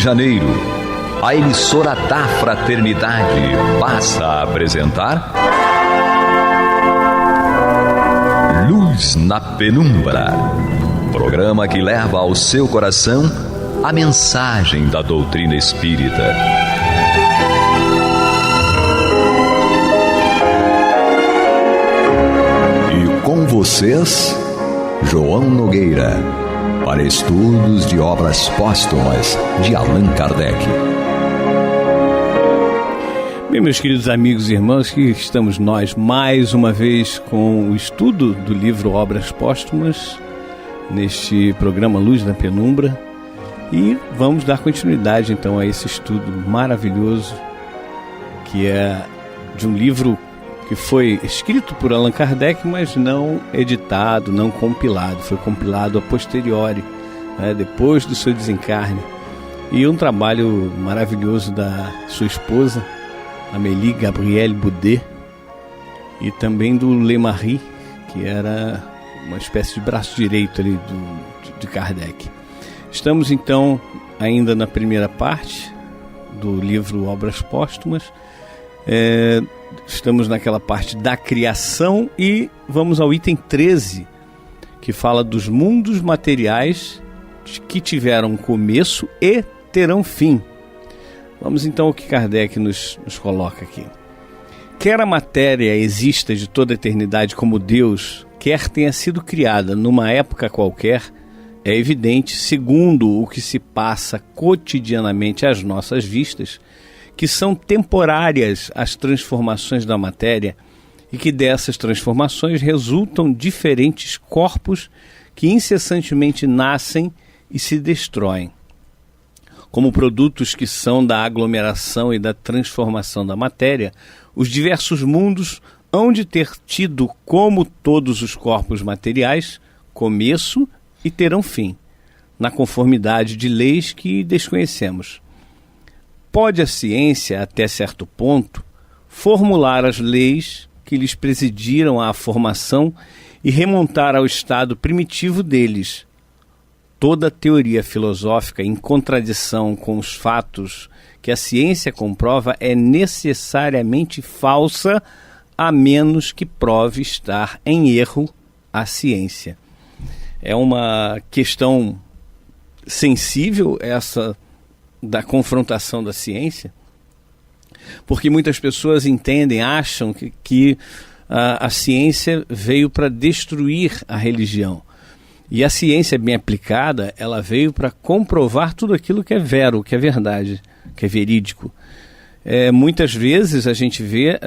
Janeiro, a emissora da Fraternidade passa a apresentar Luz na Penumbra, programa que leva ao seu coração a mensagem da doutrina espírita. E com vocês, João Nogueira, para estudos de obras póstumas de Allan Kardec. Bem, meus queridos amigos e irmãos, que estamos nós mais uma vez com o estudo do livro Obras Póstumas, neste programa Luz na Penumbra, e vamos dar continuidade então a esse estudo maravilhoso, que é de um livro que foi escrito por Allan Kardec, mas não editado, não compilado, foi compilado a posteriori, depois do seu desencarne, e um trabalho maravilhoso da sua esposa, Amélie Gabrielle Boudet, e também do Le Marie, que era uma espécie de braço direito ali de Kardec. Estamos então ainda na primeira parte do livro Obras Póstumas. Estamos naquela parte da criação e vamos ao item 13, que fala dos mundos materiais que tiveram começo e terão fim. Vamos então ao que Kardec nos coloca aqui. Quer a matéria exista de toda a eternidade como Deus, quer tenha sido criada numa época qualquer, é evidente, segundo o que se passa cotidianamente às nossas vistas, que são temporárias as transformações da matéria e que dessas transformações resultam diferentes corpos que incessantemente nascem e se destroem. Como produtos que são da aglomeração e da transformação da matéria, os diversos mundos hão de ter tido, como todos os corpos materiais, começo e terão fim, na conformidade de leis que desconhecemos. Pode a ciência, até certo ponto, formular as leis que lhes presidiram à formação e remontar ao estado primitivo deles. Toda teoria filosófica em contradição com os fatos que a ciência comprova é necessariamente falsa, a menos que prove estar em erro a ciência. É uma questão sensível essa da confrontação da ciência, porque muitas pessoas entendem, acham que a ciência veio para destruir a religião. E a ciência bem aplicada, ela veio para comprovar tudo aquilo que é vero, que é verdade, que é verídico. Muitas vezes a gente vê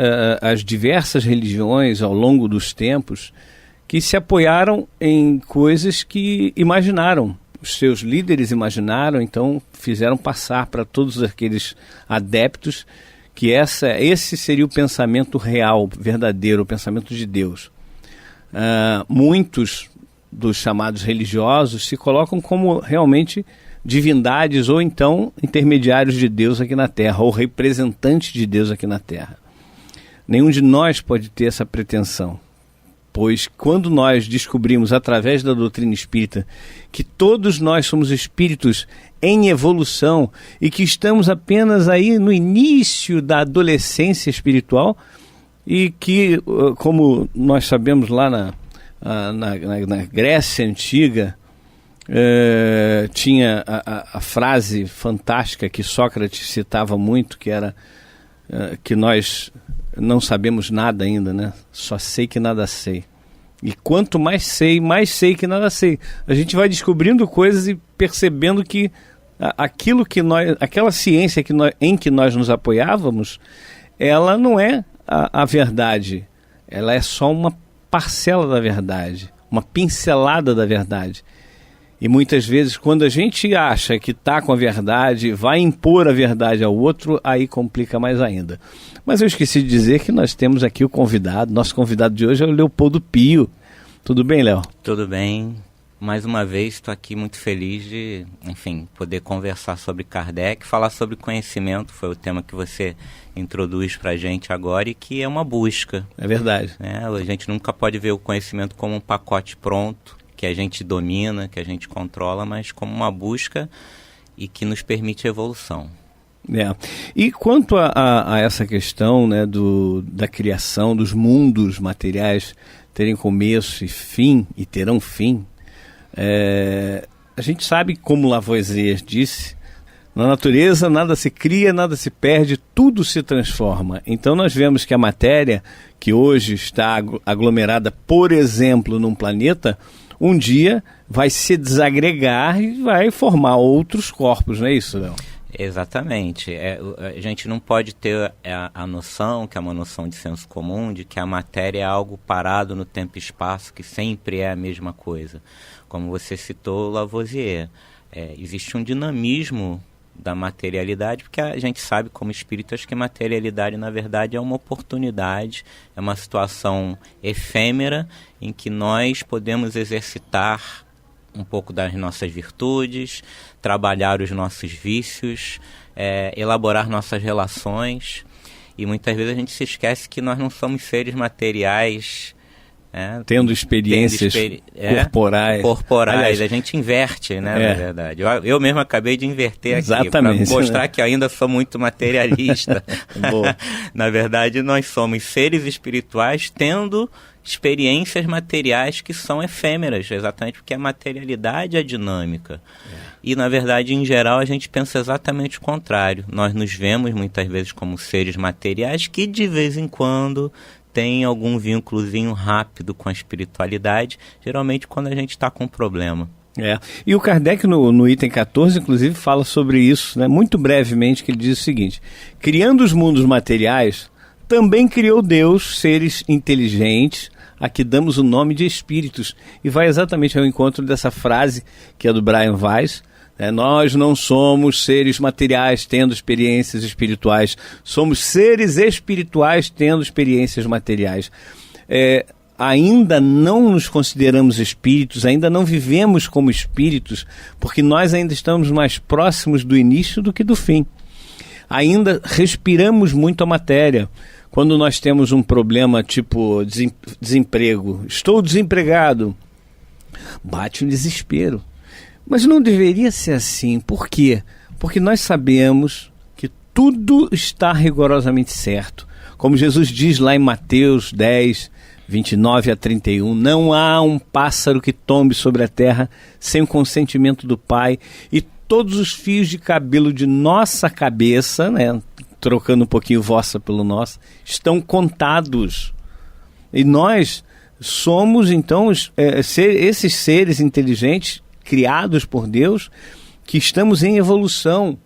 as diversas religiões ao longo dos tempos que se apoiaram em coisas que imaginaram. Os seus líderes imaginaram, então fizeram passar para todos aqueles adeptos que esse seria o pensamento real, verdadeiro, o pensamento de Deus. Muitos dos chamados religiosos se colocam como realmente divindades ou então intermediários de Deus aqui na Terra, ou representantes de Deus aqui na Terra. Nenhum de nós pode ter essa pretensão, pois quando nós descobrimos através da doutrina espírita que todos nós somos espíritos em evolução e que estamos apenas aí no início da adolescência espiritual e que, como nós sabemos lá na Grécia Antiga, tinha a frase fantástica que Sócrates citava muito, que era que nós não sabemos nada ainda, né? Só sei que nada sei. E quanto mais sei que nada sei. A gente vai descobrindo coisas e percebendo que aquela ciência em que nós nos apoiávamos, ela não é a verdade. Ela é só uma parcela da verdade, uma pincelada da verdade. E muitas vezes, quando a gente acha que está com a verdade, vai impor a verdade ao outro, aí complica mais ainda. Mas eu esqueci de dizer que nós temos aqui o convidado. Nosso convidado de hoje é o Leopoldo Pio. Tudo bem, Léo? Tudo bem. Mais uma vez, estou aqui muito feliz de, poder conversar sobre Kardec, falar sobre conhecimento. Foi o tema que você introduz para a gente agora e que é uma busca. É verdade. A gente nunca pode ver o conhecimento como um pacote pronto, que a gente domina, que a gente controla, mas como uma busca. e que nos permite a evolução. E quanto a essa questão, né, da criação, dos mundos materiais terem começo e fim, e terão fim, a gente sabe, como Lavoisier disse, na natureza nada se cria, nada se perde, tudo se transforma. Então nós vemos que a matéria, que hoje está aglomerada, por exemplo, num planeta, um dia vai se desagregar e vai formar outros corpos, não é isso, Léo? Exatamente. A gente não pode ter a noção, que é uma noção de senso comum, de que a matéria é algo parado no tempo e espaço, que sempre é a mesma coisa. Como você citou, Lavoisier, existe um dinamismo da materialidade, porque a gente sabe como espíritas que materialidade, na verdade, é uma oportunidade, é uma situação efêmera em que nós podemos exercitar um pouco das nossas virtudes, trabalhar os nossos vícios, elaborar nossas relações, e muitas vezes a gente se esquece que nós não somos seres materiais, tendo experiências corporais. Aliás, a gente inverte, né, na verdade. Eu mesmo acabei de inverter aqui, para mostrar que ainda sou muito materialista. Na verdade, nós somos seres espirituais tendo experiências materiais que são efêmeras, exatamente porque a materialidade é dinâmica. E, na verdade, em geral, a gente pensa exatamente o contrário. Nós nos vemos, muitas vezes, como seres materiais que, de vez em quando, tem algum vínculozinho rápido com a espiritualidade, geralmente quando a gente está com um problema. E o Kardec, no item 14, inclusive, fala sobre isso, né, muito brevemente, que ele diz o seguinte: criando os mundos materiais, também criou Deus seres inteligentes, a que damos o nome de espíritos. E vai exatamente ao encontro dessa frase, que é do Brian Weiss, nós não somos seres materiais tendo experiências espirituais, somos seres espirituais tendo experiências materiais. Ainda não nos consideramos espíritos, ainda não vivemos como espíritos, porque nós ainda estamos mais próximos do início do que do fim. Ainda respiramos muito a matéria. Quando nós temos um problema tipo desemprego, estou desempregado, bate um desespero. Mas não deveria ser assim. Por quê? Porque nós sabemos que tudo está rigorosamente certo. Como Jesus diz lá em Mateus 10, 29 a 31, não há um pássaro que tombe sobre a terra sem o consentimento do Pai, e todos os fios de cabelo de nossa cabeça, né, trocando um pouquinho vossa pelo nosso, estão contados. E nós somos, então, esses seres inteligentes criados por Deus, que estamos em evolução,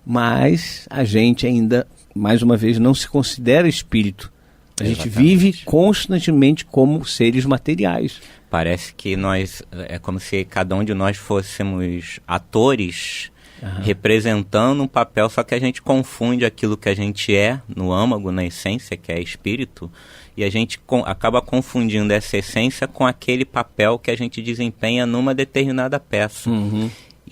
mas a gente ainda, mais uma vez, não se considera espírito. A gente vive constantemente como seres materiais. Parece que é como se cada um de nós fôssemos atores representando um papel, só que a gente confunde aquilo que a gente é no âmago, na essência, que é espírito, e a gente acaba confundindo essa essência com aquele papel que a gente desempenha numa determinada peça.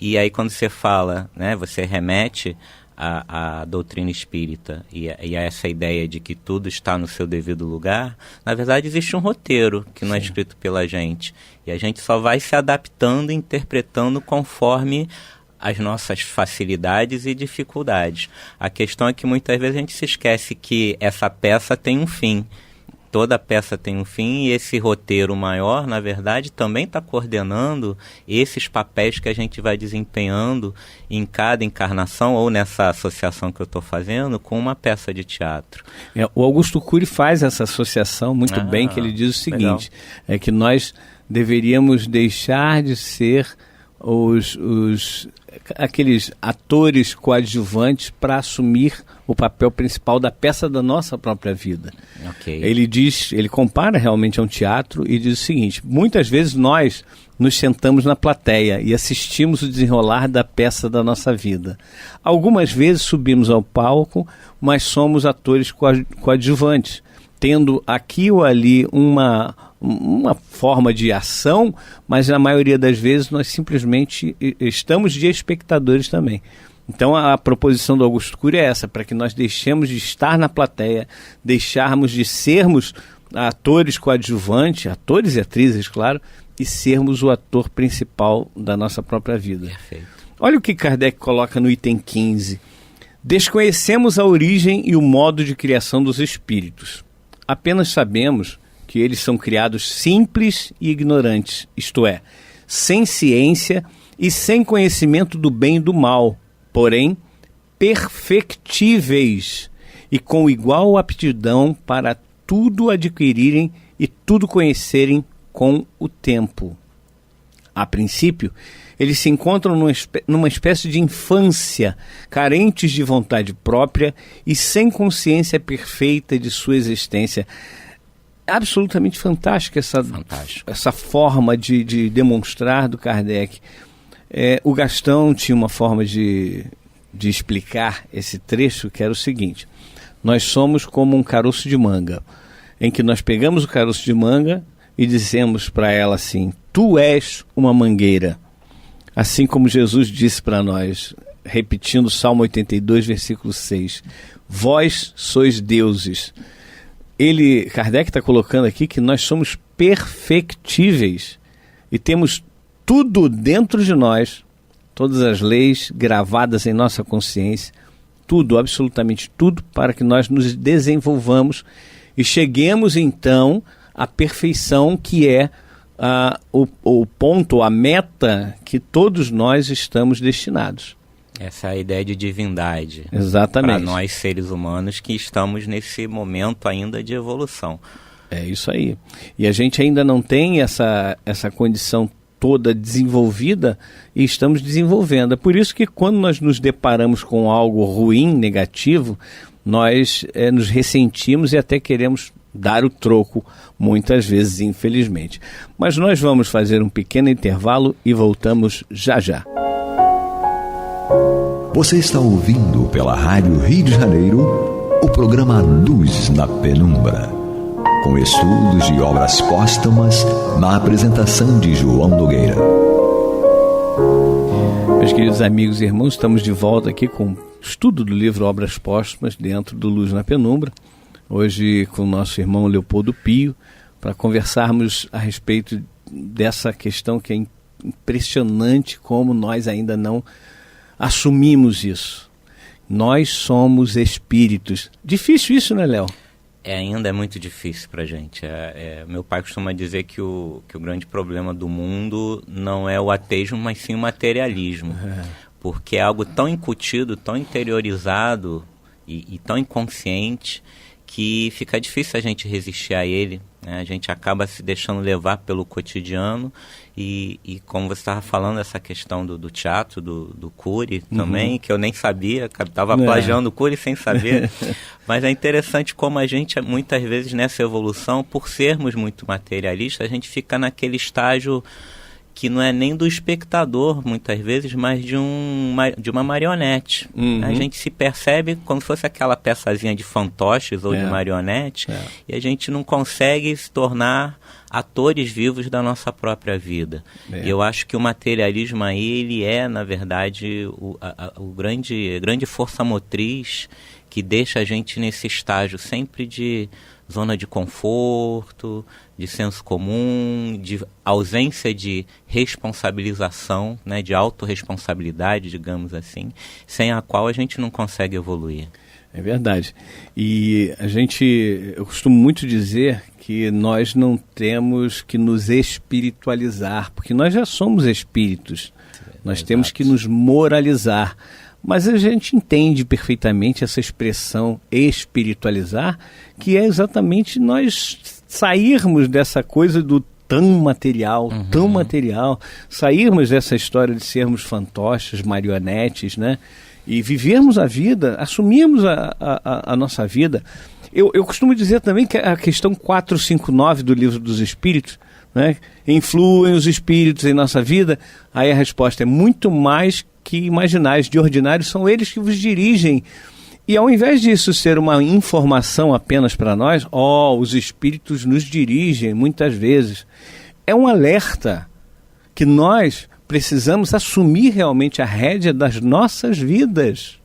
E aí quando você fala, né, você remete à doutrina espírita e a essa ideia de que tudo está no seu devido lugar, na verdade existe um roteiro que não é escrito pela gente, e a gente só vai se adaptando e interpretando conforme as nossas facilidades e dificuldades. A questão é que muitas vezes a gente se esquece que essa peça tem um fim. Toda peça tem um fim, e esse roteiro maior, na verdade, também está coordenando esses papéis que a gente vai desempenhando em cada encarnação, ou nessa associação que eu estou fazendo, com uma peça de teatro. O Augusto Cury faz essa associação muito bem, que ele diz o seguinte, é que nós deveríamos deixar de ser aqueles atores coadjuvantes para assumir o papel principal da peça da nossa própria vida. Ele compara realmente a um teatro e diz o seguinte: muitas vezes nós nos sentamos na plateia e assistimos o desenrolar da peça da nossa vida. Algumas vezes subimos ao palco, mas somos atores coadjuvantes, tendo aqui ou ali uma forma de ação, mas na maioria das vezes nós simplesmente estamos de espectadores também. Então a proposição do Augusto Cury é essa, para que nós deixemos de estar na plateia, deixarmos de sermos atores coadjuvantes, atores e atrizes, claro, e sermos o ator principal da nossa própria vida. Perfeito. Olha o que Kardec coloca no item 15. Desconhecemos a origem e o modo de criação dos espíritos. Apenas sabemos que eles são criados simples e ignorantes, isto é, sem ciência e sem conhecimento do bem e do mal, porém perfectíveis e com igual aptidão para tudo adquirirem e tudo conhecerem com o tempo. A princípio, eles se encontram numa espécie de infância, carentes de vontade própria e sem consciência perfeita de sua existência. Absolutamente fantástica essa forma de demonstrar do Kardec. O Gastão tinha uma forma de explicar esse trecho que era o seguinte: nós somos como um caroço de manga, em que nós pegamos o caroço de manga e dizemos para ela assim: tu és uma mangueira. Assim como Jesus disse para nós, repetindo o Salmo 82, versículo 6, vós sois deuses. Kardec está colocando aqui que nós somos perfectíveis e temos tudo dentro de nós, todas as leis gravadas em nossa consciência, tudo, absolutamente tudo, para que nós nos desenvolvamos e cheguemos então à perfeição, que é o ponto, a meta que todos nós estamos destinados. Essa é a ideia de divindade. Exatamente. Para nós, seres humanos, que estamos nesse momento ainda de evolução. É isso aí. E a gente ainda não tem essa condição toda desenvolvida e estamos desenvolvendo. É por isso que quando nós nos deparamos com algo ruim, negativo, nós nos ressentimos e até queremos dar o troco, muitas vezes, infelizmente. Mas nós vamos fazer um pequeno intervalo e voltamos já já. Você está ouvindo pela Rádio Rio de Janeiro o programa Luz na Penumbra, com estudos de obras póstumas na apresentação de João Nogueira. Meus queridos amigos e irmãos, estamos de volta aqui com o estudo do livro Obras Póstumas dentro do Luz na Penumbra. Hoje com o nosso irmão Leopoldo Pio, para conversarmos a respeito dessa questão que é impressionante como nós ainda não assumimos isso. Nós somos espíritos. Difícil isso, né, Léo? Ainda é muito difícil para a gente. Meu pai costuma dizer que o grande problema do mundo não é o ateísmo, mas sim o materialismo. Porque é algo tão incutido, tão interiorizado e tão inconsciente que fica difícil a gente resistir a ele, né? A gente acaba se deixando levar pelo cotidiano e como você estava falando, essa questão do teatro, do Cury também, que eu nem sabia, estava plagiando o Cury sem saber, mas é interessante como a gente, muitas vezes nessa evolução, por sermos muito materialistas, a gente fica naquele estágio que não é nem do espectador, muitas vezes, mas de uma marionete. A gente se percebe como se fosse aquela peçazinha de fantoches ou de marionete, e a gente não consegue se tornar atores vivos da nossa própria vida. E eu acho que o materialismo aí, ele é, na verdade, a grande força motriz que deixa a gente nesse estágio sempre de zona de conforto, de senso comum, de ausência de responsabilização, né, de autorresponsabilidade, digamos assim, sem a qual a gente não consegue evoluir. É verdade. E eu costumo muito dizer que nós não temos que nos espiritualizar, porque nós já somos espíritos. Nós temos que nos moralizar. Mas a gente entende perfeitamente essa expressão espiritualizar, que é exatamente nós sairmos dessa coisa do tão material, sairmos dessa história de sermos fantoches, marionetes, né? E vivermos a vida, assumirmos a nossa vida. Eu costumo dizer também que a questão 459 do Livro dos Espíritos, né? Influem os espíritos em nossa vida? Aí a resposta é muito mais que imaginais, de ordinário, são eles que vos dirigem. E ao invés disso ser uma informação apenas para nós, os espíritos nos dirigem muitas vezes. É um alerta que nós precisamos assumir realmente a rédea das nossas vidas.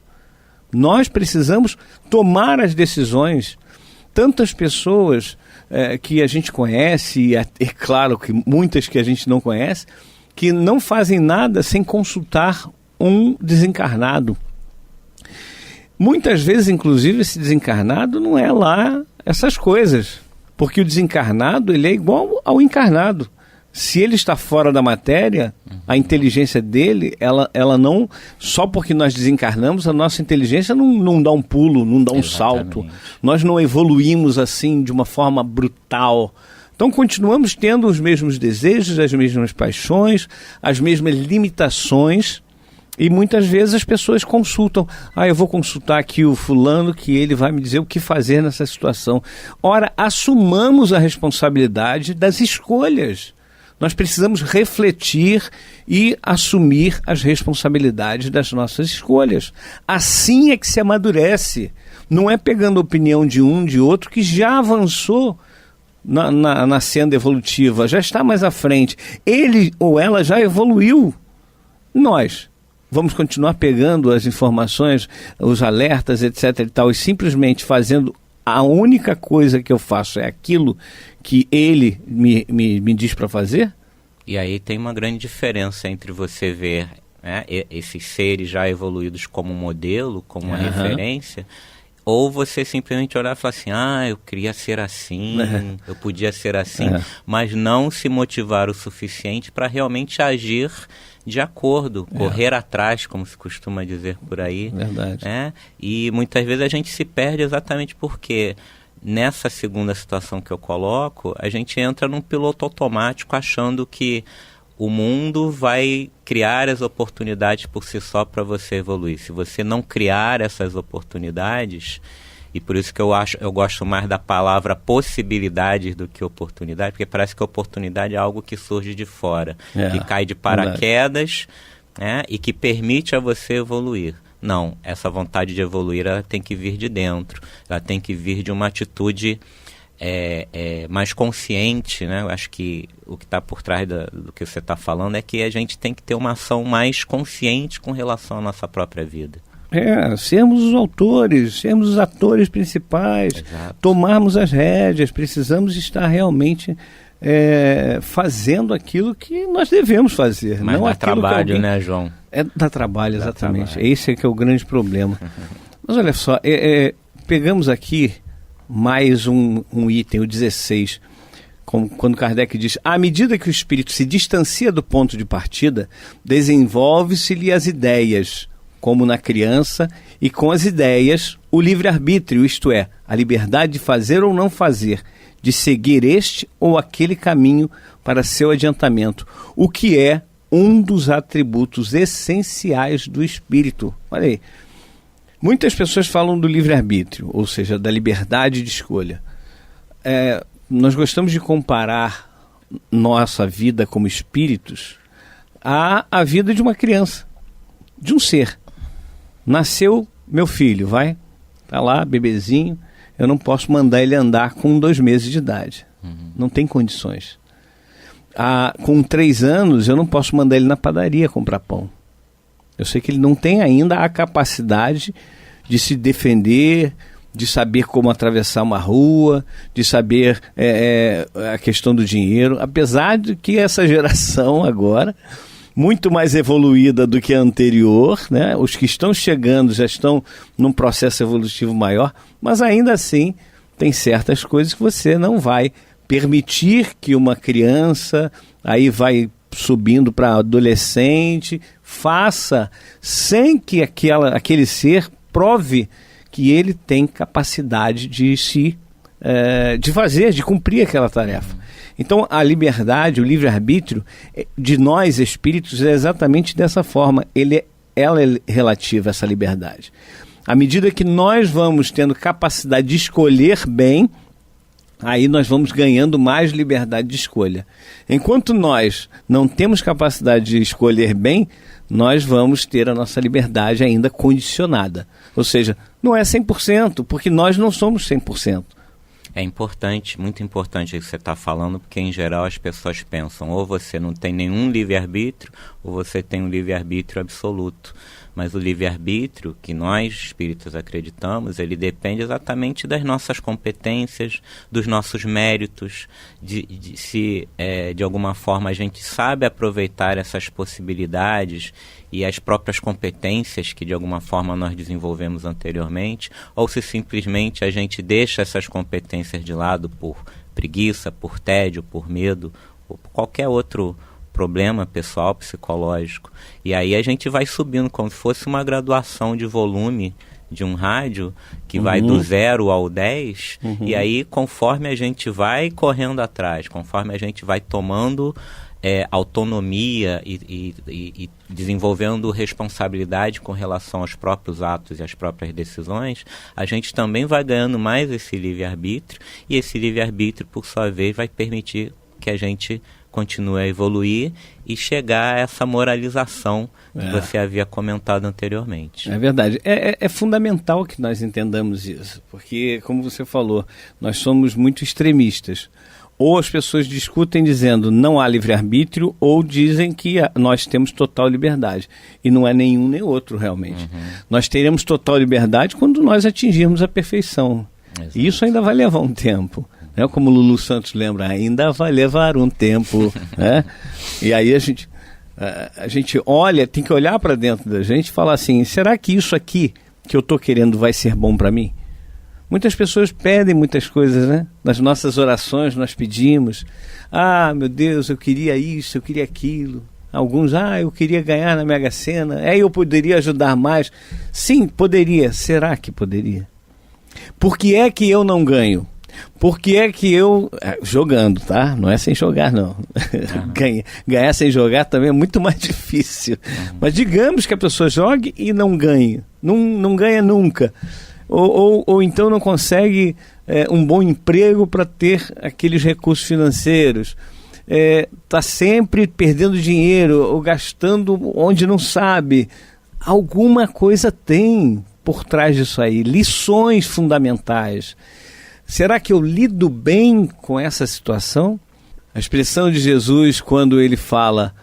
Nós precisamos tomar as decisões. Tantas pessoas que a gente conhece, e é claro que muitas que a gente não conhece, que não fazem nada sem consultar um desencarnado. Muitas vezes, inclusive, esse desencarnado não é lá essas coisas, porque o desencarnado ele é igual ao encarnado. Se ele está fora da matéria, a inteligência dele, ela não... Só porque nós desencarnamos, a nossa inteligência não dá um pulo, não dá um salto. Nós não evoluímos assim de uma forma brutal. Então continuamos tendo os mesmos desejos, as mesmas paixões, as mesmas limitações. E muitas vezes as pessoas consultam. Eu vou consultar aqui o fulano que ele vai me dizer o que fazer nessa situação. Ora, assumamos a responsabilidade das escolhas. Nós precisamos refletir e assumir as responsabilidades das nossas escolhas. Assim é que se amadurece. Não é pegando a opinião de um, de outro, que já avançou na senda evolutiva, já está mais à frente. Ele ou ela já evoluiu. Nós vamos continuar pegando as informações, os alertas, etc. e tal, e simplesmente fazendo a única coisa que eu faço é aquilo que ele me diz para fazer? E aí tem uma grande diferença entre você ver, né, esses seres já evoluídos como modelo, como uma referência, ou você simplesmente olhar e falar assim, eu queria ser assim, eu podia ser assim, mas não se motivar o suficiente para realmente agir de acordo, correr atrás, como se costuma dizer por aí. Verdade. Né? E muitas vezes a gente se perde exatamente porque nessa segunda situação que eu coloco, a gente entra num piloto automático achando que o mundo vai criar as oportunidades por si só para você evoluir. Se você não criar essas oportunidades, e por isso que eu gosto mais da palavra possibilidades do que oportunidade, porque parece que oportunidade é algo que surge de fora, que cai de paraquedas, né, e que permite a você evoluir. Não, essa vontade de evoluir ela tem que vir de dentro, ela tem que vir de uma atitude mais consciente, né? Eu acho que o que está por trás do que você está falando é que a gente tem que ter uma ação mais consciente com relação à nossa própria vida. Sermos os autores, sermos os atores principais, tomarmos as rédeas, precisamos estar realmente fazendo aquilo que nós devemos fazer. Mas não dá aquilo trabalho, que alguém... né, João? Dá trabalho, exatamente. Dá trabalho. Esse é que é o grande problema. Mas olha só, pegamos aqui mais um item, o 16, quando Kardec diz: à medida que o espírito se distancia do ponto de partida, desenvolve-se-lhe as ideias, como na criança, e com as ideias o livre-arbítrio, isto é, a liberdade de fazer ou não fazer, de seguir este ou aquele caminho para seu adiantamento, o que é um dos atributos essenciais do espírito. Olha aí. Muitas pessoas falam do livre-arbítrio, ou seja, da liberdade de escolha. Nós gostamos de comparar nossa vida como espíritos à vida de uma criança, de um ser. Nasceu meu filho, tá lá, bebezinho, eu não posso mandar ele andar com 2 meses de idade. Não tem condições. Com 3 anos, eu não posso mandar ele na padaria comprar pão. Eu sei que ele não tem ainda a capacidade de se defender, de saber como atravessar uma rua, de saber a questão do dinheiro, apesar de que essa geração agora, muito mais evoluída do que a anterior, né? Os que estão chegando já estão num processo evolutivo maior, mas ainda assim tem certas coisas que você não vai permitir que uma criança, aí vai subindo para adolescente, faça sem que aquele ser prove que ele tem capacidade de fazer, de cumprir aquela tarefa. Então a liberdade, o livre-arbítrio de nós espíritos é exatamente dessa forma. Ela é relativa a essa liberdade. À medida que nós vamos tendo capacidade de escolher bem, aí nós vamos ganhando mais liberdade de escolha. Enquanto nós não temos capacidade de escolher bem, nós vamos ter a nossa liberdade ainda condicionada. Ou seja, não é 100%, porque nós não somos 100%. É importante, muito importante o que você está falando, porque em geral as pessoas pensam ou você não tem nenhum livre-arbítrio ou você tem um livre-arbítrio absoluto. Mas o livre-arbítrio, que nós espíritas acreditamos, ele depende exatamente das nossas competências, dos nossos méritos, se de alguma forma a gente sabe aproveitar essas possibilidades e as próprias competências que de alguma forma nós desenvolvemos anteriormente, ou se simplesmente a gente deixa essas competências de lado por preguiça, por tédio, por medo, ou por qualquer outro problema pessoal, psicológico. E aí a gente vai subindo como se fosse uma graduação de volume de um rádio que vai do 0 ao 10, e aí conforme a gente vai correndo atrás, conforme a gente vai tomando autonomia e desenvolvendo responsabilidade com relação aos próprios atos e às próprias decisões, a gente também vai ganhando mais esse livre-arbítrio, e esse livre-arbítrio, por sua vez, vai permitir que a gente continue a evoluir e chegar a essa moralização que você havia comentado anteriormente. É verdade. É fundamental que nós entendamos isso, porque, como você falou, nós somos muito extremistas. Ou as pessoas discutem dizendo não há livre-arbítrio, ou dizem que nós temos total liberdade. E não é nenhum nem outro, realmente. Nós teremos total liberdade quando nós atingirmos a perfeição. Exato. E isso ainda vai levar um tempo. Né? Como o Lulu Santos lembra, ainda vai levar um tempo. Né? E aí a gente olha, tem que olhar para dentro da gente e falar assim, será que isso aqui que eu estou querendo vai ser bom para mim? Muitas pessoas pedem muitas coisas, né? Nas nossas orações nós pedimos, meu Deus, eu queria isso, eu queria aquilo. Alguns, eu queria ganhar na Mega Sena, eu poderia ajudar mais. Sim, poderia. Será que poderia? Por que é que eu não ganho? Por que é que eu... jogando, tá? Não é sem jogar, não. Ganhar sem jogar também é muito mais difícil. Mas digamos que a pessoa jogue e não ganhe. Não ganha nunca. Ou então não consegue um bom emprego para ter aqueles recursos financeiros. Está sempre perdendo dinheiro ou gastando onde não sabe. Alguma coisa tem por trás disso aí. Lições fundamentais. Será que eu lido bem com essa situação? A expressão de Jesus, quando ele fala,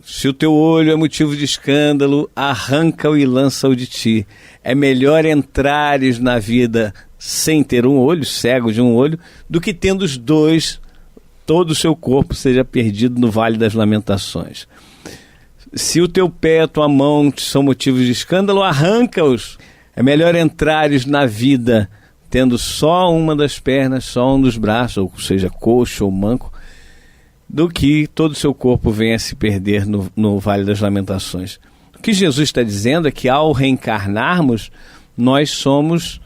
se o teu olho é motivo de escândalo, arranca-o e lança-o de ti. É melhor entrares na vida sem ter um olho, cego de um olho, do que tendo os dois, todo o seu corpo seja perdido no vale das lamentações. Se o teu pé e a tua mão são motivos de escândalo, arranca-os. É melhor entrares na vida tendo só uma das pernas, só um dos braços, ou seja, coxo ou manco, do que todo o seu corpo venha a se perder no Vale das Lamentações. O que Jesus está dizendo é que ao reencarnarmos, nós somos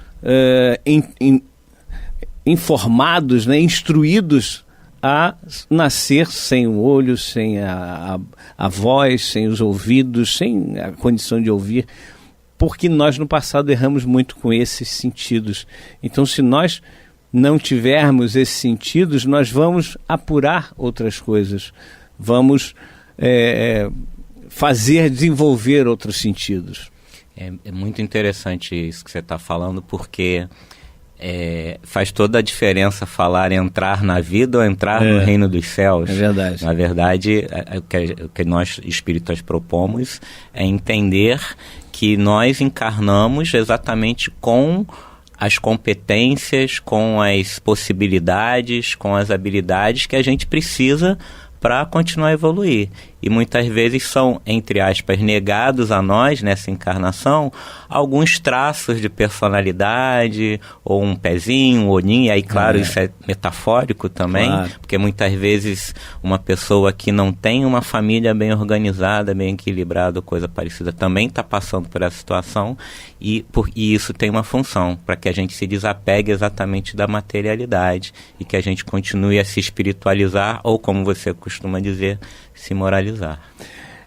informados, né, instruídos a nascer sem o olho, sem a voz, sem os ouvidos, sem a condição de ouvir, porque nós no passado erramos muito com esses sentidos. Então, se nós não tivermos esses sentidos, nós vamos apurar outras coisas, vamos desenvolver outros sentidos. É muito interessante isso que você está falando, porque faz toda a diferença falar entrar na vida ou entrar no reino dos céus. É verdade. Na verdade, o que nós espíritas propomos é entender que nós encarnamos exatamente com as competências, com as possibilidades, com as habilidades que a gente precisa para continuar a evoluir. E muitas vezes são, entre aspas, negados a nós, nessa encarnação, alguns traços de personalidade, ou um pezinho, um olhinho, e aí, claro, isso é metafórico também, claro. Porque muitas vezes uma pessoa que não tem uma família bem organizada, bem equilibrada, coisa parecida, também está passando por essa situação, e isso tem uma função, para que a gente se desapegue exatamente da materialidade, e que a gente continue a se espiritualizar, ou como você costuma dizer, se moralizar.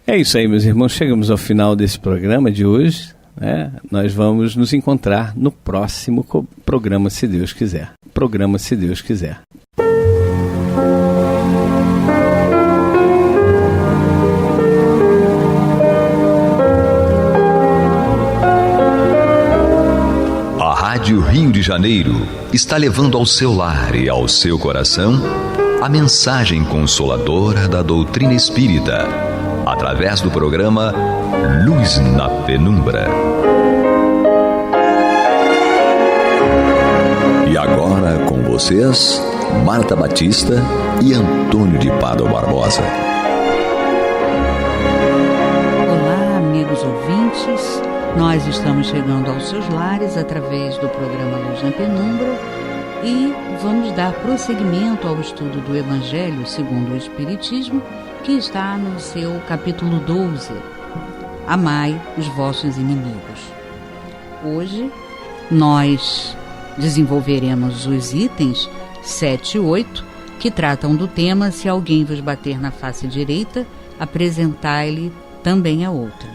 É isso aí, meus irmãos, chegamos ao final desse programa de hoje, né? Nós vamos nos encontrar no próximo programa, se Deus quiser. Programa, se Deus quiser. A Rádio Rio de Janeiro está levando ao seu lar e ao seu coração a mensagem consoladora da doutrina espírita, através do programa Luz na Penumbra. E agora com vocês, Marta Batista e Antônio de Pádua Barbosa. Olá, amigos ouvintes. Nós estamos chegando aos seus lares através do programa Luz na Penumbra e vamos dar prosseguimento ao estudo do Evangelho segundo o Espiritismo, que está no seu capítulo 12. Amai os vossos inimigos. Hoje nós desenvolveremos os itens 7 e 8, que tratam do tema: se alguém vos bater na face direita, apresentai-lhe também a outra.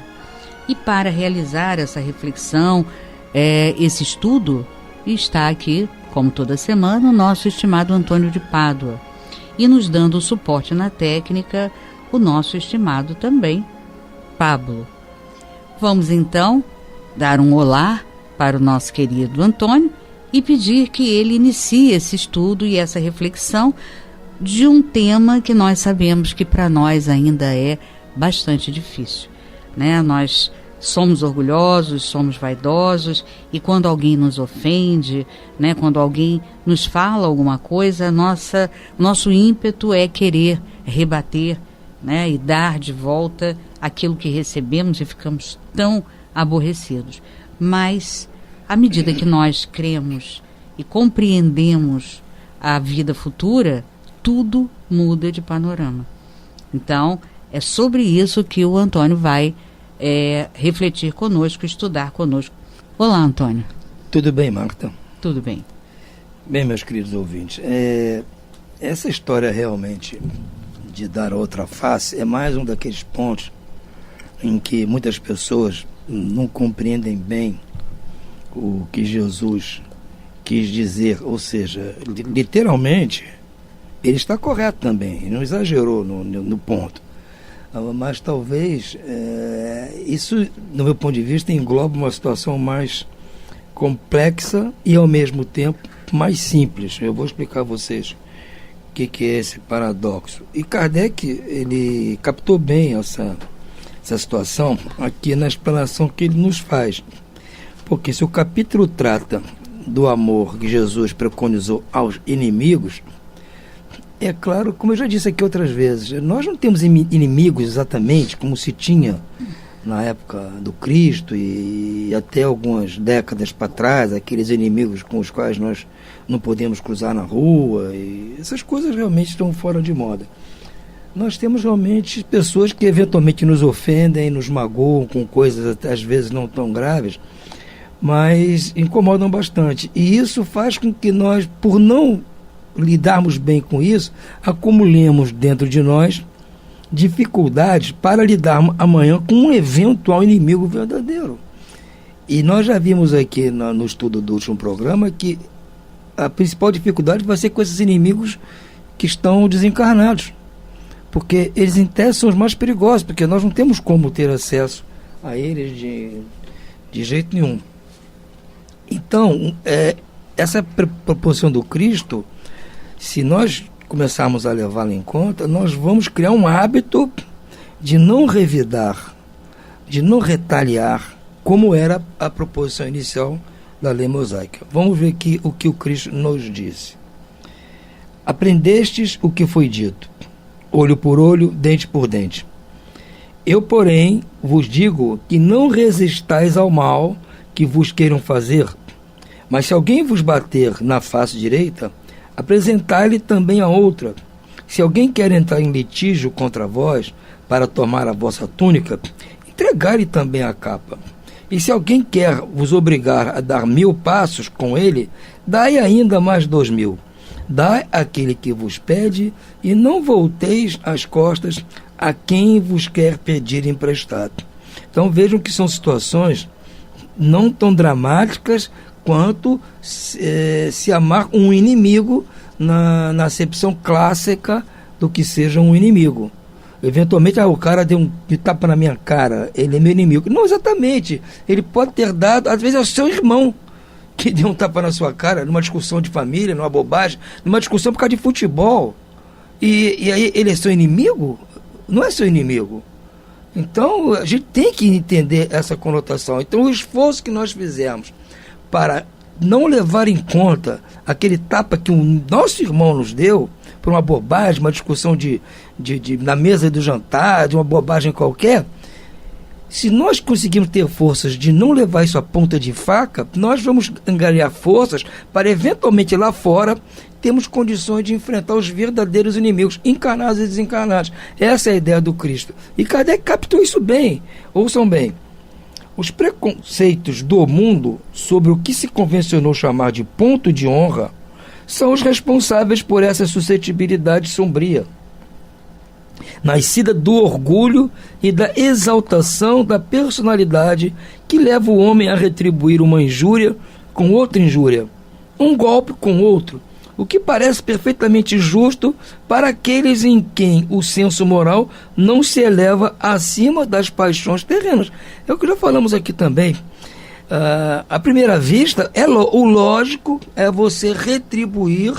E para realizar essa reflexão, esse estudo, está aqui, como toda semana, o nosso estimado Antônio de Pádua. E nos dando suporte na técnica, o nosso estimado também, Pablo. Vamos então dar um olá para o nosso querido Antônio e pedir que ele inicie esse estudo e essa reflexão de um tema que nós sabemos que para nós ainda é bastante difícil, né? Nós somos orgulhosos, somos vaidosos, e quando alguém nos ofende, né, quando alguém nos fala alguma coisa, nosso ímpeto é querer rebater, né, e dar de volta aquilo que recebemos, e ficamos tão aborrecidos. Mas, à medida que nós cremos e compreendemos a vida futura, tudo muda de panorama. Então, é sobre isso que o Antônio vai refletir conosco, estudar conosco. Olá, Antônio. Tudo bem, Marta? Tudo bem. Bem, meus queridos ouvintes, essa história realmente de dar outra face é mais um daqueles pontos em que muitas pessoas não compreendem bem o que Jesus quis dizer, ou seja, literalmente, ele está correto também, ele não exagerou no ponto. Mas talvez isso, no meu ponto de vista, engloba uma situação mais complexa e ao mesmo tempo mais simples. Eu vou explicar a vocês o que é esse paradoxo. E Kardec, ele captou bem essa situação aqui na explanação que ele nos faz. Porque se o capítulo trata do amor que Jesus preconizou aos inimigos, é claro, como eu já disse aqui outras vezes, nós não temos inimigos exatamente como se tinha na época do Cristo e até algumas décadas para trás, aqueles inimigos com os quais nós não podemos cruzar na rua, e essas coisas realmente estão fora de moda. Nós temos realmente pessoas que eventualmente nos ofendem, nos magoam com coisas às vezes não tão graves, mas incomodam bastante. E isso faz com que nós, por não lidarmos bem com isso, acumulemos dentro de nós dificuldades para lidarmos amanhã com um eventual inimigo verdadeiro. E nós já vimos aqui no estudo do último programa que a principal dificuldade vai ser com esses inimigos que estão desencarnados, porque eles em tese são os mais perigosos, porque nós não temos como ter acesso a eles de jeito nenhum. Então, essa proposição do Cristo, se nós começarmos a levá-la em conta, nós vamos criar um hábito de não revidar, de não retaliar, como era a proposição inicial da lei mosaica. Vamos ver aqui o que o Cristo nos disse. Aprendestes o que foi dito, olho por olho, dente por dente. Eu, porém, vos digo que não resistais ao mal que vos queiram fazer, mas se alguém vos bater na face direita, apresentai-lhe também a outra. Se alguém quer entrar em litígio contra vós para tomar a vossa túnica, entregai-lhe também a capa. E se alguém quer vos obrigar a dar 1000 passos com ele, dai ainda mais 2000. Dai àquele que vos pede, e não volteis as costas a quem vos quer pedir emprestado. Então vejam que são situações não tão dramáticas quanto se amar um inimigo na acepção clássica do que seja um inimigo. Eventualmente, o cara deu um tapa na minha cara, ele é meu inimigo. Não exatamente, ele pode ter dado, às vezes é o seu irmão que deu um tapa na sua cara, numa discussão de família, numa bobagem, numa discussão por causa de futebol. E aí ele é seu inimigo? Não é seu inimigo. Então, a gente tem que entender essa conotação. Então, o esforço que nós fizemos para não levar em conta aquele tapa que o nosso irmão nos deu, por uma bobagem, uma discussão na mesa do jantar, de uma bobagem qualquer, se nós conseguirmos ter forças de não levar isso à ponta de faca, nós vamos angariar forças para, eventualmente, lá fora, termos condições de enfrentar os verdadeiros inimigos, encarnados e desencarnados. Essa é a ideia do Cristo. E Kardec captou isso bem. Ouçam bem. Os preconceitos do mundo sobre o que se convencionou chamar de ponto de honra são os responsáveis por essa suscetibilidade sombria, nascida do orgulho e da exaltação da personalidade, que leva o homem a retribuir uma injúria com outra injúria, um golpe com outro, o que parece perfeitamente justo para aqueles em quem o senso moral não se eleva acima das paixões terrenas. É o que já falamos aqui também. À primeira vista, o lógico é você retribuir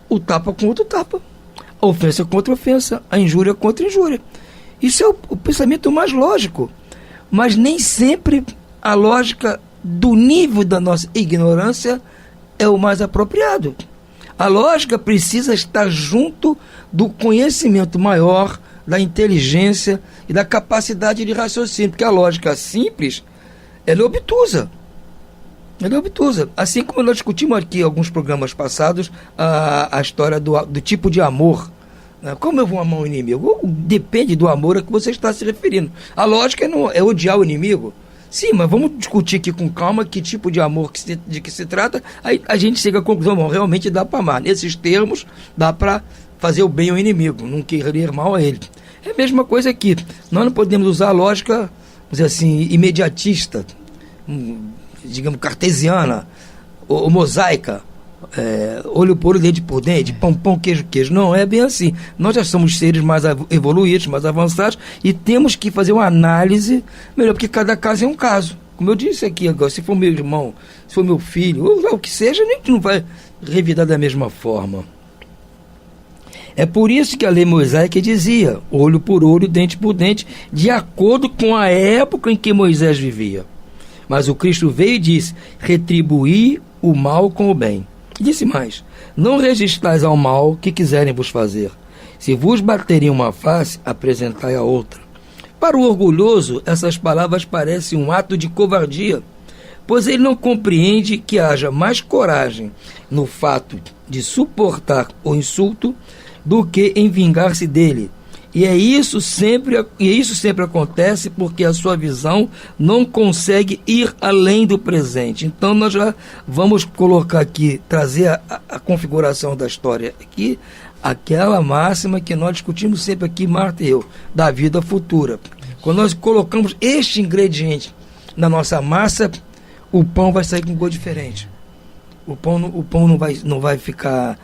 o tapa com outro tapa, a ofensa contra ofensa, a injúria contra injúria. Isso é o pensamento mais lógico, mas nem sempre a lógica do nível da nossa ignorância é o mais apropriado. A lógica precisa estar junto do conhecimento maior, da inteligência e da capacidade de raciocínio, porque a lógica simples, ela é obtusa. Ela é obtusa. Assim como nós discutimos aqui em alguns programas passados a história do tipo de amor. Como eu vou amar um inimigo? Depende do amor a que você está se referindo. A lógica é odiar o inimigo. Sim, mas vamos discutir aqui com calma que tipo de amor de que se trata. Aí a gente chega à conclusão, bom, realmente dá para amar. Nesses termos, dá para fazer o bem ao inimigo, não querer mal a ele. É a mesma coisa aqui. Nós não podemos usar a lógica, vamos dizer assim, imediatista, digamos, cartesiana, ou mosaica, olho por olho, dente por dente, pão, pão, queijo, queijo. Não é bem assim. Nós já somos seres mais evoluídos, mais avançados, e temos que fazer uma análise melhor, porque cada caso é um caso. Como eu disse aqui agora, se for meu irmão, se for meu filho, ou o que seja, a gente não vai revidar da mesma forma. É por isso que a lei mosaica dizia olho por olho, dente por dente, de acordo com a época em que Moisés vivia. Mas o Cristo veio e disse: retribuir o mal com o bem. E disse mais: não resistais ao mal que quiserem vos fazer. Se vos baterem uma face, apresentai a outra. Para o orgulhoso, essas palavras parecem um ato de covardia, pois ele não compreende que haja mais coragem no fato de suportar o insulto do que em vingar-se dele. E isso sempre acontece porque a sua visão não consegue ir além do presente. Então nós já vamos colocar aqui, trazer a configuração da história aqui, aquela máxima que nós discutimos sempre aqui, Marta e eu, da vida futura. Quando nós colocamos este ingrediente na nossa massa, o pão vai sair com gosto diferente. O pão não vai ficar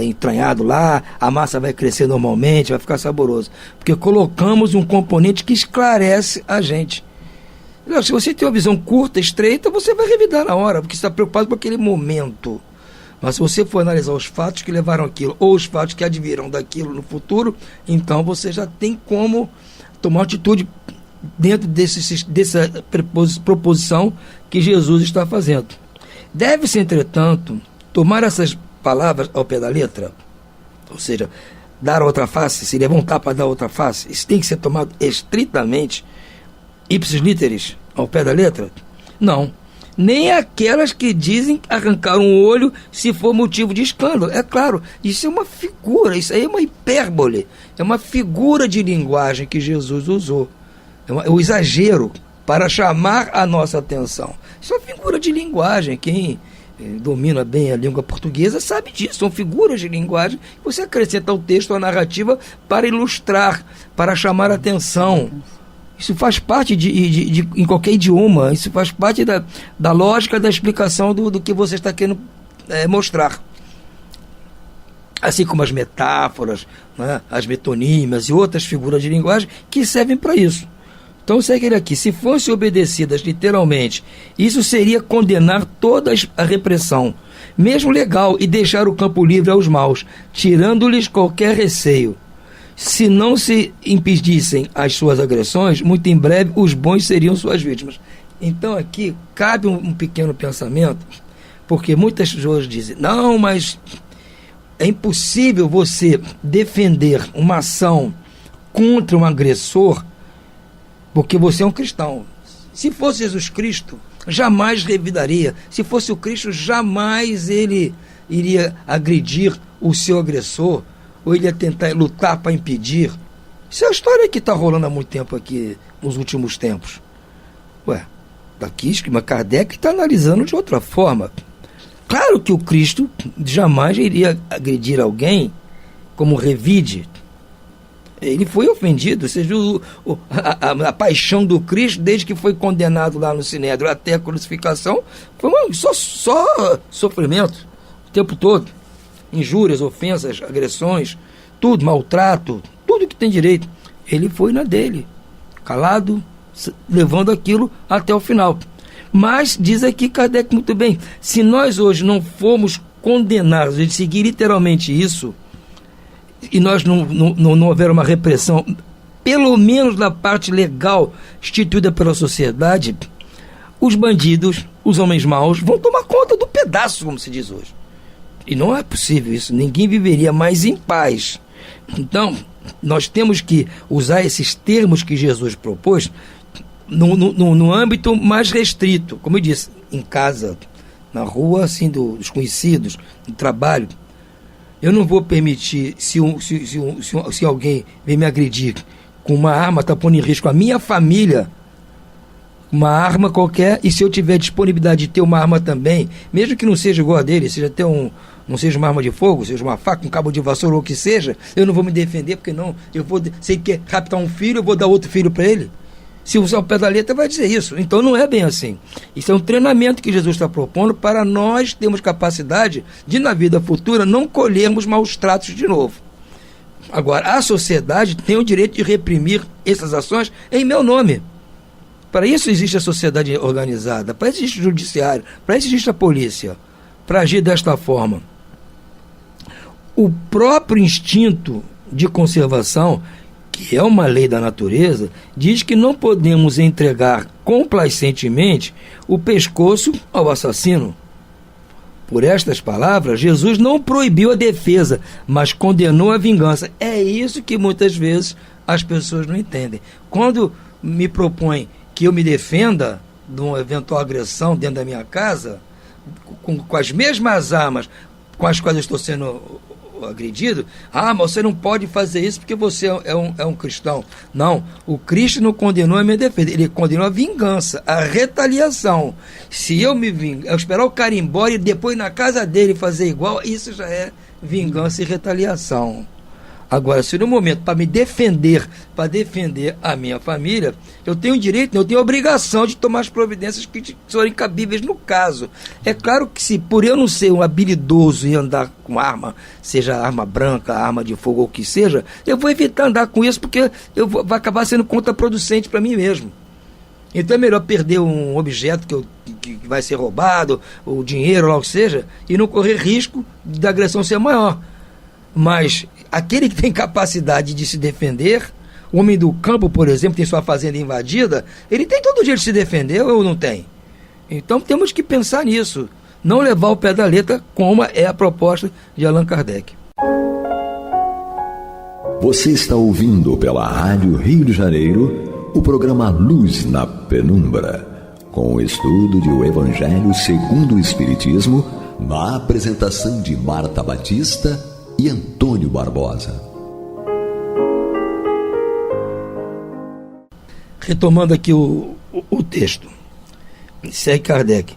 entranhado lá, a massa vai crescer normalmente, vai ficar saboroso. Porque colocamos um componente que esclarece a gente. Se você tem uma visão curta, estreita, você vai revidar na hora, porque você está preocupado com aquele momento. Mas se você for analisar os fatos que levaram aquilo, ou os fatos que advirão daquilo no futuro, então você já tem como tomar uma atitude dentro dessa proposição que Jesus está fazendo. Deve-se, entretanto, tomar essas palavras ao pé da letra, ou seja, dar outra face, se levantar para dar outra face. Isso tem que ser tomado estritamente, ipsis literis, ao pé da letra? Não. Nem aquelas que dizem arrancar um olho se for motivo de escândalo. É claro, isso é uma figura, isso aí é uma hipérbole, é uma figura de linguagem que Jesus usou. É o exagero para chamar a nossa atenção. Isso é uma figura de linguagem. Quem domina bem a língua portuguesa sabe disso. São figuras de linguagem que você acrescenta ao texto, à narrativa, para ilustrar, para chamar a atenção. Isso faz parte em qualquer idioma. Isso faz parte da lógica da explicação do que você está querendo mostrar. Assim como as metáforas, né, as metonímias e outras figuras de linguagem que servem para isso. Então segue ele aqui: se fossem obedecidas literalmente, isso seria condenar toda a repressão, mesmo legal, e deixar o campo livre aos maus, tirando-lhes qualquer receio. se não se impedissem as suas agressões, muito em breve os bons seriam suas vítimas. Então aqui cabe um pequeno pensamento, porque muitas pessoas dizem, não, mas é impossível você defender uma ação contra um agressor porque você é um cristão. Se fosse Jesus Cristo, jamais revidaria. Se fosse o Cristo, jamais ele iria agredir o seu agressor, ou ele ia tentar lutar para impedir. Isso é a história que está rolando há muito tempo aqui, nos últimos tempos. Daqui, mas Kardec está analisando de outra forma. Claro que o Cristo jamais iria agredir alguém como revide. Ele foi ofendido, ou seja, a paixão do Cristo, desde que foi condenado lá no Sinédrio até a crucificação, foi só sofrimento o tempo todo. Injúrias, ofensas, agressões, tudo, maltrato, tudo que tem direito. Ele foi na dele, calado, levando aquilo até o final. Mas, diz aqui Kardec muito bem, se nós hoje não formos condenados de seguir literalmente isso, e nós não houver uma repressão, pelo menos na parte legal instituída pela sociedade, os bandidos, os homens maus, vão tomar conta do pedaço, como se diz hoje. E não é possível isso, ninguém viveria mais em paz. Então, nós temos que usar esses termos que Jesus propôs no âmbito mais restrito, como eu disse, em casa, na rua, assim, dos conhecidos, no trabalho. Eu não vou permitir, se alguém vem me agredir com uma arma, está pondo em risco a minha família, uma arma qualquer, e se eu tiver disponibilidade de ter uma arma também, mesmo que não seja igual a dele, seja até não seja uma arma de fogo, seja uma faca, um cabo de vassoura ou o que seja, eu não vou me defender, porque não, se ele quer raptar um filho, eu vou dar outro filho para ele. Se usar o pé da letra, vai dizer isso. Então não é bem assim. Isso é um treinamento que Jesus está propondo para nós termos capacidade de, na vida futura, não colhermos maus tratos de novo. Agora, a sociedade tem o direito de reprimir essas ações em meu nome. Para isso existe a sociedade organizada, para isso existe o judiciário, para isso existe a polícia, para agir desta forma. O próprio instinto de conservação, que é uma lei da natureza, diz que não podemos entregar complacentemente o pescoço ao assassino. Por estas palavras, Jesus não proibiu a defesa, mas condenou a vingança. É isso que muitas vezes as pessoas não entendem. Quando me propõem que eu me defenda de uma eventual agressão dentro da minha casa, com as mesmas armas com as quais eu estou sendo agredido, mas você não pode fazer isso porque você é um cristão. Não, o Cristo não condenou a minha defesa, ele condenou a vingança, a retaliação. Se eu eu esperar o cara ir embora e depois na casa dele fazer igual, isso já é vingança e retaliação. Agora, se no momento para me defender, para defender a minha família, eu tenho direito, eu tenho obrigação de tomar as providências que forem cabíveis no caso. É claro que se por eu não ser um habilidoso em andar com arma, seja arma branca, arma de fogo ou o que seja, eu vou evitar andar com isso porque vai acabar sendo contraproducente para mim mesmo. Então é melhor perder um objeto que vai ser roubado, o dinheiro, lá o que seja, e não correr risco da agressão ser maior. Mas aquele que tem capacidade de se defender, o homem do campo, por exemplo, tem sua fazenda invadida, ele tem todo o direito de se defender ou não tem? Então temos que pensar nisso, não levar o pé da letra, como é a proposta de Allan Kardec. Você está ouvindo pela Rádio Rio de Janeiro o programa Luz na Penumbra, com o estudo de O Evangelho segundo o Espiritismo, na apresentação de Marta Batista e Antônio Barbosa. Retomando aqui o texto, segue Kardec.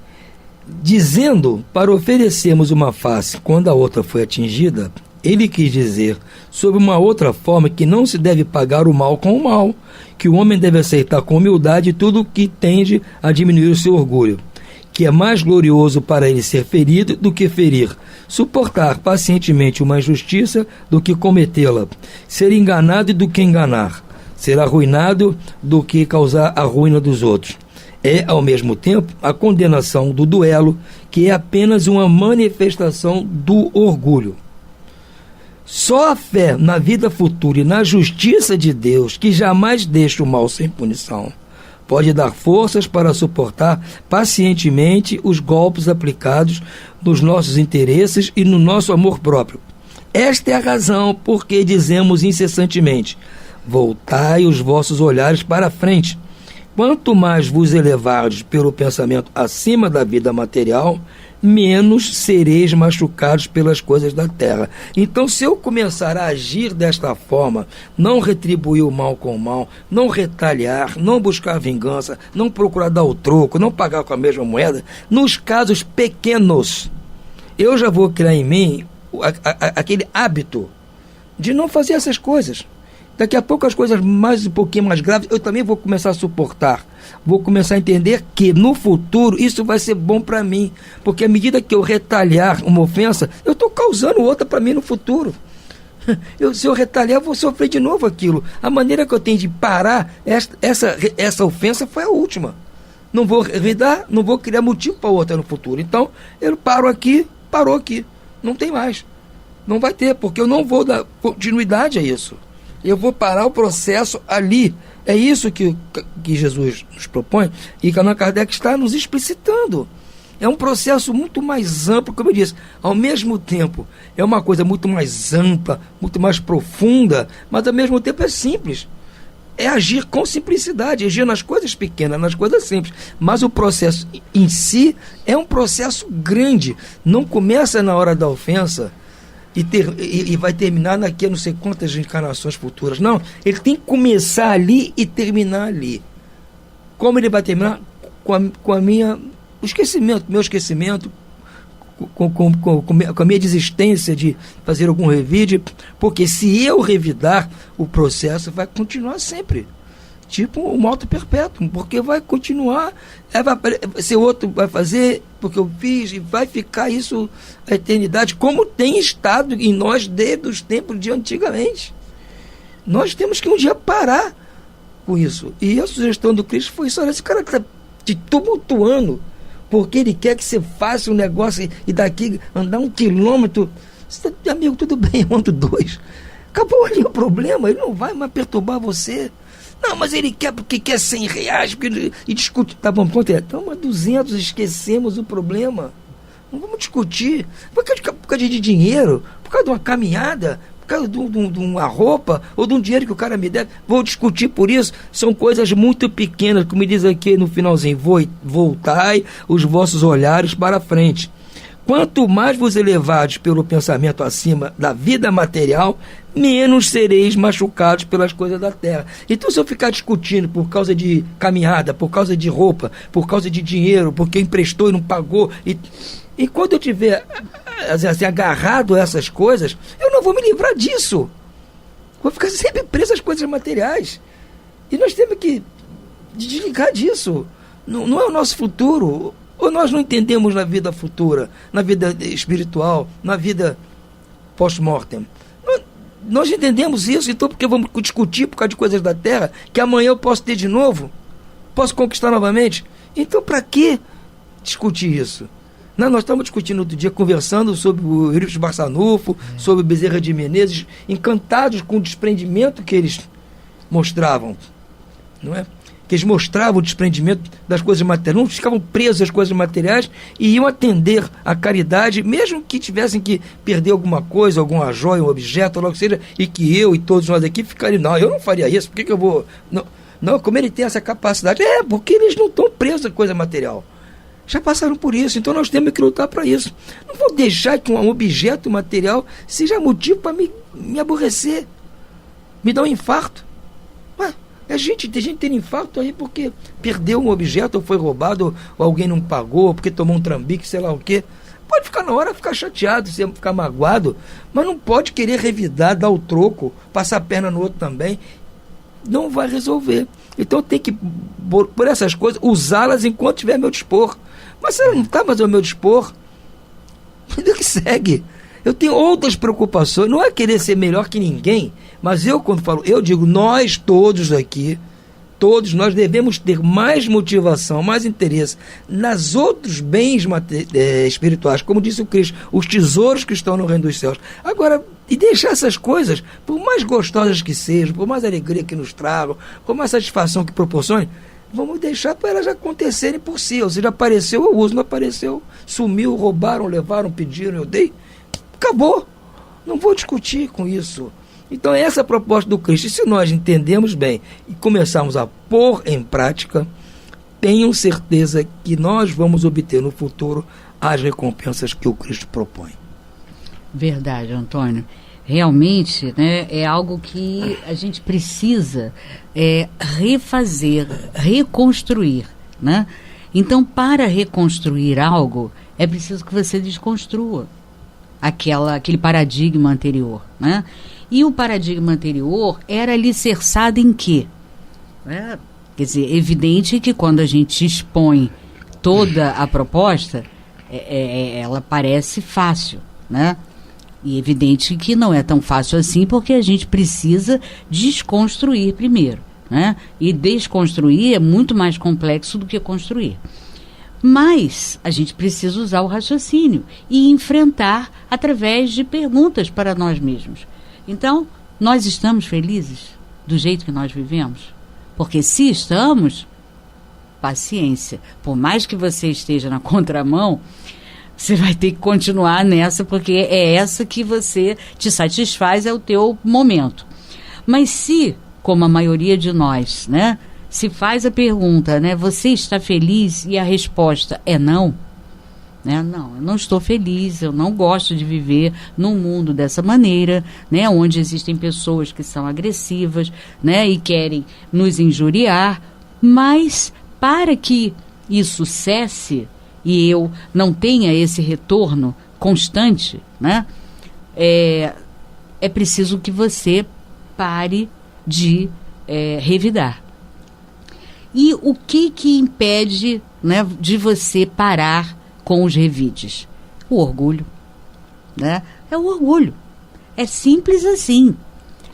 Dizendo para oferecermos uma face quando a outra foi atingida, ele quis dizer, sob uma outra forma, que não se deve pagar o mal com o mal, que o homem deve aceitar com humildade tudo o que tende a diminuir o seu orgulho, que é mais glorioso para ele ser ferido do que ferir, suportar pacientemente uma injustiça do que cometê-la, ser enganado do que enganar, ser arruinado do que causar a ruína dos outros. É, ao mesmo tempo, a condenação do duelo, que é apenas uma manifestação do orgulho. Só a fé na vida futura e na justiça de Deus, que jamais deixa o mal sem punição, pode dar forças para suportar pacientemente os golpes aplicados nos nossos interesses e no nosso amor próprio. Esta é a razão por que dizemos incessantemente: voltai os vossos olhares para a frente. Quanto mais vos elevardes pelo pensamento acima da vida material, menos sereis machucados pelas coisas da terra. Então, se eu começar a agir desta forma, não retribuir o mal com o mal, não retaliar, não buscar vingança, não procurar dar o troco, não pagar com a mesma moeda, nos casos pequenos, eu já vou criar em mim aquele hábito de não fazer essas coisas. Daqui a pouco as coisas um pouquinho mais graves, eu também vou começar a suportar. Vou começar a entender que no futuro isso vai ser bom para mim. Porque à medida que eu retaliar uma ofensa, eu estou causando outra para mim no futuro. Se eu retaliar, eu vou sofrer de novo aquilo. A maneira que eu tenho de parar essa ofensa foi a última. Não vou revidar, não vou criar motivo para outra no futuro. Então, eu paro aqui, parou aqui. Não tem mais. Não vai ter, porque eu não vou dar continuidade a isso. Eu vou parar o processo ali. É isso que Jesus nos propõe e que Allan Kardec está nos explicitando. É um processo muito mais amplo, como eu disse. Ao mesmo tempo, é uma coisa muito mais ampla, muito mais profunda, mas ao mesmo tempo é simples. É agir com simplicidade, agir nas coisas pequenas, nas coisas simples. Mas o processo em si é um processo grande. Não começa na hora da ofensa e vai terminar daqui a não sei quantas encarnações futuras. Não, ele tem que começar ali e terminar ali. Como ele vai terminar? Com a minha... meu esquecimento, com a minha desistência de fazer algum revide, porque se eu revidar, o processo vai continuar sempre. Tipo um moto perpétuo, porque vai continuar, se o outro vai fazer, porque eu fiz, e vai ficar isso a eternidade, como tem estado em nós desde os tempos de antigamente. Nós temos que um dia parar com isso. E a sugestão do Cristo foi isso: olha, esse cara está te tumultuando, porque ele quer que você faça um negócio e daqui andar 1 quilômetro. Você, amigo, tudo bem, eu ando 2. Acabou ali o problema, ele não vai mais perturbar você. Não, mas ele quer porque quer R$100, porque e discute. Tá bom, pronto, então, mas 200, esquecemos o problema. Não vamos discutir. Por causa de dinheiro, por causa de uma caminhada, por causa de uma roupa, ou de um dinheiro que o cara me deve, vou discutir por isso. São coisas muito pequenas, como diz aqui no finalzinho: voltai os vossos olhares para a frente. Quanto mais vos elevados pelo pensamento acima da vida material, menos sereis machucados pelas coisas da terra. Então, se eu ficar discutindo por causa de caminhada, por causa de roupa, por causa de dinheiro, porque emprestou e não pagou, e quando eu tiver assim, agarrado a essas coisas, eu não vou me livrar disso. Vou ficar sempre preso às coisas materiais. E nós temos que desligar disso. Não é o nosso futuro. Ou nós não entendemos na vida futura, na vida espiritual, na vida post-mortem? Nós entendemos isso, então porque vamos discutir por causa de coisas da terra, que amanhã eu posso ter de novo? Posso conquistar novamente? Então para que discutir isso? Não, nós estamos discutindo outro dia, conversando sobre o Eurípides Barçanufo, sobre o Bezerra de Menezes, encantados com o desprendimento que eles mostravam, não é? Que eles mostravam o desprendimento das coisas materiais, não ficavam presos às coisas materiais e iam atender à caridade, mesmo que tivessem que perder alguma coisa, alguma joia, um objeto, ou logo que seja, e que eu e todos nós aqui ficariam, não, eu não faria isso, por que eu vou... Não, como ele tem essa capacidade? Porque eles não estão presos à coisa material. Já passaram por isso, então nós temos que lutar para isso. Não vou deixar que um objeto material seja motivo para me aborrecer, me dar um infarto. Tem gente tendo infarto aí porque perdeu um objeto, ou foi roubado, ou alguém não pagou, ou porque tomou um trambique, sei lá o quê. Pode ficar na hora, ficar chateado, ficar magoado, mas não pode querer revidar, dar o troco, passar a perna no outro também. Não vai resolver. Então tem que, por essas coisas, usá-las enquanto estiver a meu dispor. Mas se ela não está mais ao meu dispor, vida que segue. Eu tenho outras preocupações, não é querer ser melhor que ninguém, mas quando falo, eu digo, nós todos aqui, todos nós devemos ter mais motivação, mais interesse nas outros bens espirituais, como disse o Cristo, os tesouros que estão no reino dos céus. Agora, E deixar essas coisas, por mais gostosas que sejam, por mais alegria que nos tragam, por mais satisfação que proporcionem, vamos deixar para elas acontecerem por si. Ou seja, apareceu, eu uso, não apareceu, sumiu, roubaram, levaram, pediram, eu dei. Acabou. Não vou discutir com isso. Então essa é a proposta do Cristo. E se nós entendemos bem e começarmos a pôr em prática, tenham certeza que nós vamos obter no futuro as recompensas que o Cristo propõe. Verdade, Antônio. Realmente, né, é algo que a gente precisa refazer, reconstruir, né? Então, para reconstruir algo, é preciso que você desconstrua aquele paradigma anterior, né? E o paradigma anterior era alicerçado em quê? Quer dizer, evidente que quando a gente expõe toda a proposta, ela parece fácil, né? E evidente que não é tão fácil assim, porque a gente precisa desconstruir primeiro, né? E desconstruir é muito mais complexo do que construir. Mas a gente precisa usar o raciocínio e enfrentar através de perguntas para nós mesmos. Então, nós estamos felizes do jeito que nós vivemos? Porque se estamos, paciência. Por mais que você esteja na contramão, você vai ter que continuar nessa, porque é essa que você te satisfaz, é o teu momento. Mas se, como a maioria de nós, né, se faz a pergunta, né, você está feliz? E a resposta é não, né, não, eu não estou feliz, eu não gosto de viver num mundo dessa maneira, né, onde existem pessoas que são agressivas, né, e querem nos injuriar, mas para que isso cesse e eu não tenha esse retorno constante, né, é preciso que você pare de revidar. E o que impede, né, de você parar com os revides? O orgulho, né? É o orgulho. É simples assim.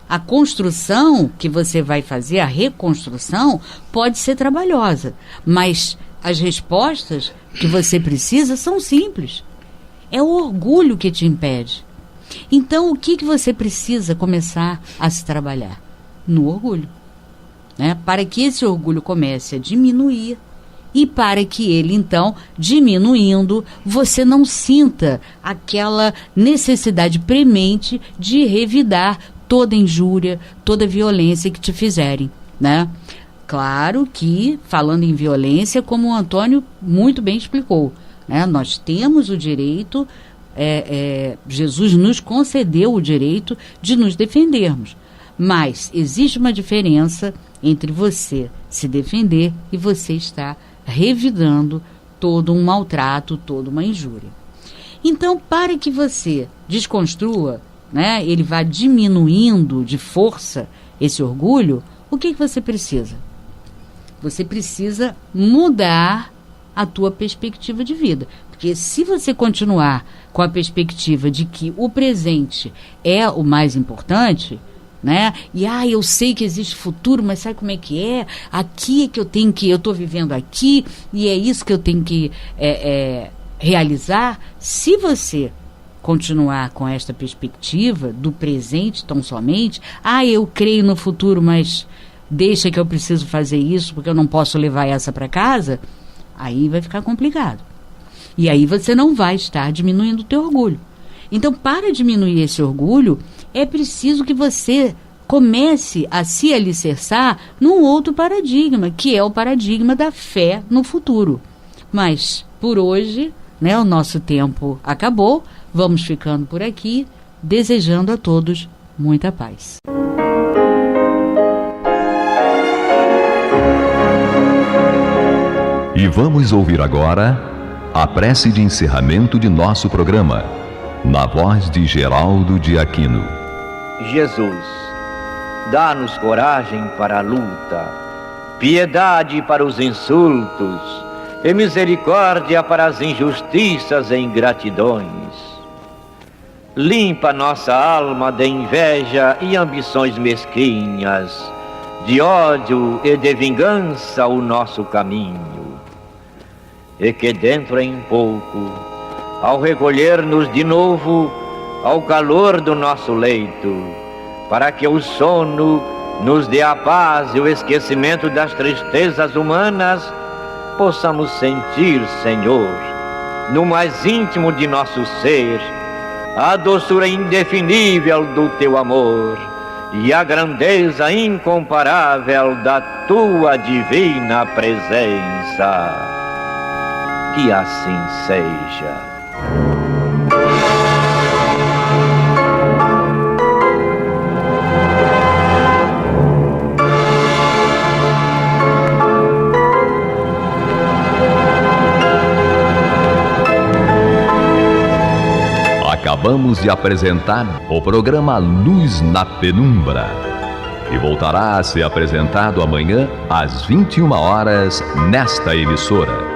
A construção que você vai fazer, a reconstrução, pode ser trabalhosa, mas as respostas que você precisa são simples. É o orgulho que te impede. Então, o que você precisa começar a se trabalhar? No orgulho, né? Para que esse orgulho comece a diminuir e para que ele, então, diminuindo, você não sinta aquela necessidade premente de revidar toda injúria, toda violência que te fizerem, né? Claro que, falando em violência, como o Antônio muito bem explicou, né, nós temos o direito, Jesus nos concedeu o direito de nos defendermos. Mas existe uma diferença entre você se defender e você estar revidando todo um maltrato, toda uma injúria. Então, para que você desconstrua, né, ele vá diminuindo de força esse orgulho, o que você precisa? Você precisa mudar a tua perspectiva de vida. Porque se você continuar com a perspectiva de que o presente é o mais importante, né? E eu sei que existe futuro, mas sabe como é que é? Aqui é que eu estou vivendo aqui, e é isso que eu tenho que realizar. Se você continuar com esta perspectiva do presente tão somente, eu creio no futuro, mas deixa que eu preciso fazer isso porque eu não posso levar essa para casa, aí vai ficar complicado. E aí você não vai estar diminuindo o teu orgulho. Então, para diminuir esse orgulho, é preciso que você comece a se alicerçar num outro paradigma, que é o paradigma da fé no futuro. Mas, por hoje, né, o nosso tempo acabou, vamos ficando por aqui, desejando a todos muita paz. E vamos ouvir agora a prece de encerramento de nosso programa, na voz de Geraldo de Aquino. Jesus, dá-nos coragem para a luta, piedade para os insultos e misericórdia para as injustiças e ingratidões. Limpa nossa alma de inveja e ambições mesquinhas, de ódio e de vingança o nosso caminho. E que dentro em pouco, ao recolher-nos de novo, ao calor do nosso leito, para que o sono nos dê a paz e o esquecimento das tristezas humanas, possamos sentir, Senhor, no mais íntimo de nosso ser, a doçura indefinível do Teu amor e a grandeza incomparável da Tua divina presença. Que assim seja. Acabamos de apresentar o programa Luz na Penumbra, que voltará a ser apresentado amanhã às 21 horas nesta emissora.